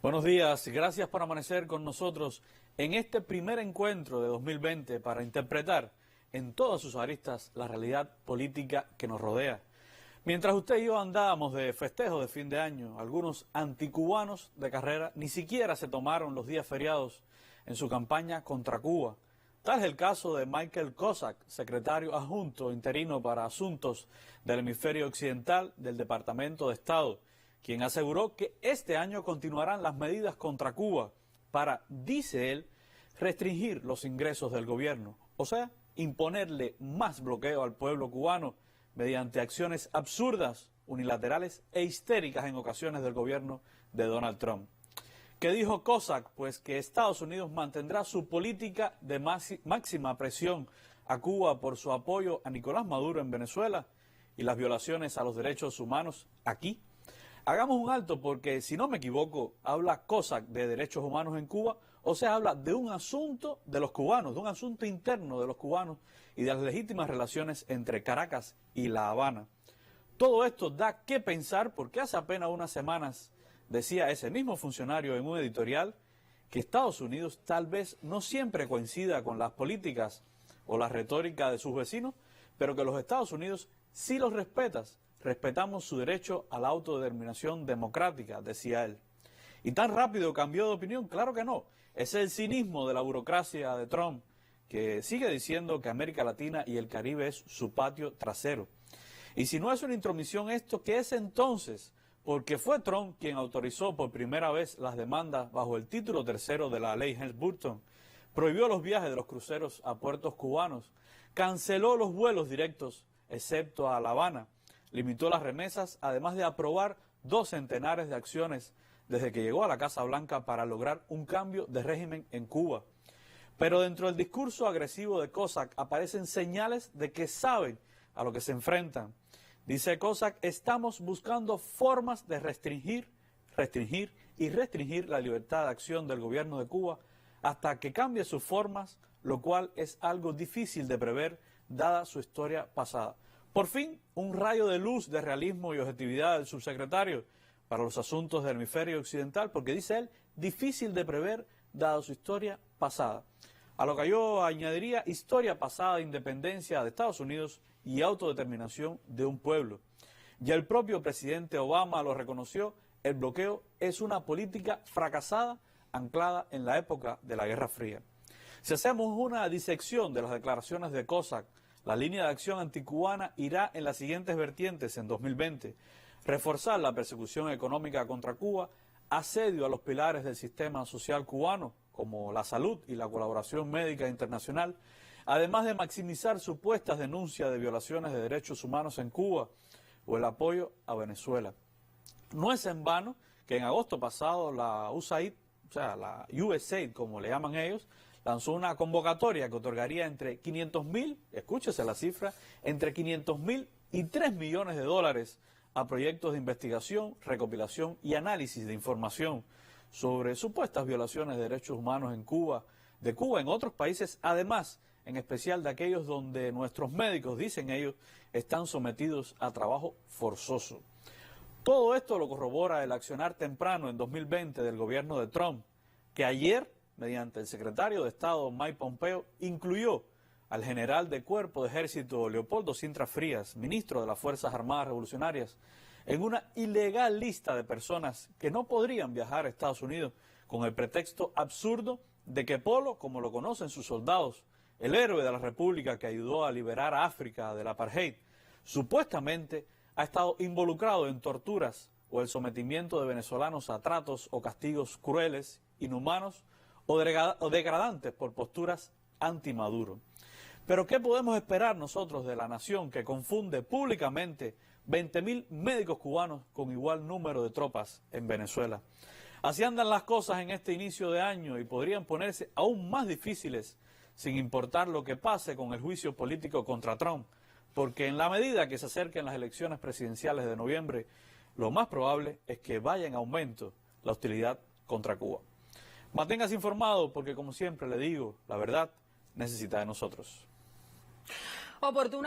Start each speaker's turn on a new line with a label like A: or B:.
A: Buenos días, gracias por amanecer con nosotros en este primer encuentro de 2020 para interpretar en todas sus aristas la realidad política que nos rodea. Mientras usted y yo andábamos de festejo de fin de año, algunos anticubanos de carrera ni siquiera se tomaron los días feriados en su campaña contra Cuba. Tal es el caso de Michael Kozak, secretario adjunto interino para asuntos del hemisferio occidental del Departamento de Estado, quien aseguró que este año continuarán las medidas contra Cuba para, dice él, restringir los ingresos del gobierno, o sea, imponerle más bloqueo al pueblo cubano mediante acciones absurdas, unilaterales e histéricas en ocasiones del gobierno de Donald Trump. ¿Qué dijo Kozak? Pues que Estados Unidos mantendrá su política de máxima presión a Cuba por su apoyo a Nicolás Maduro en Venezuela y las violaciones a los derechos humanos aquí. Hagamos un alto porque, si no me equivoco, habla Kozak de derechos humanos en Cuba, o sea, habla de un asunto de los cubanos, de un asunto interno de los cubanos y de las legítimas relaciones entre Caracas y La Habana. Todo esto da que pensar porque hace apenas unas semanas decía ese mismo funcionario en un editorial que Estados Unidos tal vez no siempre coincida con las políticas o la retórica de sus vecinos, pero que los Estados Unidos sí los respetamos su derecho a la autodeterminación democrática, decía él. ¿Y tan rápido cambió de opinión? Claro que no. Es el cinismo de la burocracia de Trump, que sigue diciendo que América Latina y el Caribe es su patio trasero. Y si no es una intromisión esto, ¿qué es entonces? Porque fue Trump quien autorizó por primera vez las demandas bajo el título tercero de la ley Helms-Burton, prohibió los viajes de los cruceros a puertos cubanos, canceló los vuelos directos, excepto a La Habana, limitó las remesas, además de aprobar 2 centenares de acciones desde que llegó a la Casa Blanca para lograr un cambio de régimen en Cuba. Pero dentro del discurso agresivo de Kozak aparecen señales de que saben a lo que se enfrentan. Dice Kozak, estamos buscando formas de restringir la libertad de acción del gobierno de Cuba hasta que cambie sus formas, lo cual es algo difícil de prever dada su historia pasada. Por fin, un rayo de luz de realismo y objetividad del subsecretario para los asuntos del hemisferio occidental, porque dice él, difícil de prever dada su historia pasada. A lo que yo añadiría, historia pasada de independencia de Estados Unidos y autodeterminación de un pueblo. Ya el propio presidente Obama lo reconoció, el bloqueo es una política fracasada anclada en la época de la Guerra Fría. Si hacemos una disección de las declaraciones de Kozak, la línea de acción anticubana irá en las siguientes vertientes en 2020. Reforzar la persecución económica contra Cuba, asedio a los pilares del sistema social cubano, como la salud y la colaboración médica internacional, además de maximizar supuestas denuncias de violaciones de derechos humanos en Cuba o el apoyo a Venezuela. No es en vano que en agosto pasado la USAID, o sea, la USAID como le llaman ellos, lanzó una convocatoria que otorgaría entre 500.000, escúchese la cifra, entre 500.000 y 3 millones de dólares a proyectos de investigación, recopilación y análisis de información sobre supuestas violaciones de derechos humanos en Cuba, de Cuba en otros países, además, en especial de aquellos donde nuestros médicos, dicen ellos, están sometidos a trabajo forzoso. Todo esto lo corrobora el accionar temprano en 2020 del gobierno de Trump, que ayer, mediante el secretario de Estado Mike Pompeo, incluyó al general de Cuerpo de Ejército Leopoldo Sintra Frías, ministro de las Fuerzas Armadas Revolucionarias, en una ilegal lista de personas que no podrían viajar a Estados Unidos con el pretexto absurdo de que Polo, como lo conocen sus soldados, el héroe de la República que ayudó a liberar a África del apartheid, supuestamente ha estado involucrado en torturas o el sometimiento de venezolanos a tratos o castigos crueles, inhumanos o degradantes por posturas anti-Maduro. Pero ¿qué podemos esperar nosotros de la nación que confunde públicamente 20.000 médicos cubanos con igual número de tropas en Venezuela? Así andan las cosas en este inicio de año y podrían ponerse aún más difíciles sin importar lo que pase con el juicio político contra Trump, porque en la medida que se acerquen las elecciones presidenciales de noviembre, lo más probable es que vaya en aumento la hostilidad contra Cuba. Manténgase informado porque, como siempre le digo, la verdad necesita de nosotros.
B: Oportuna.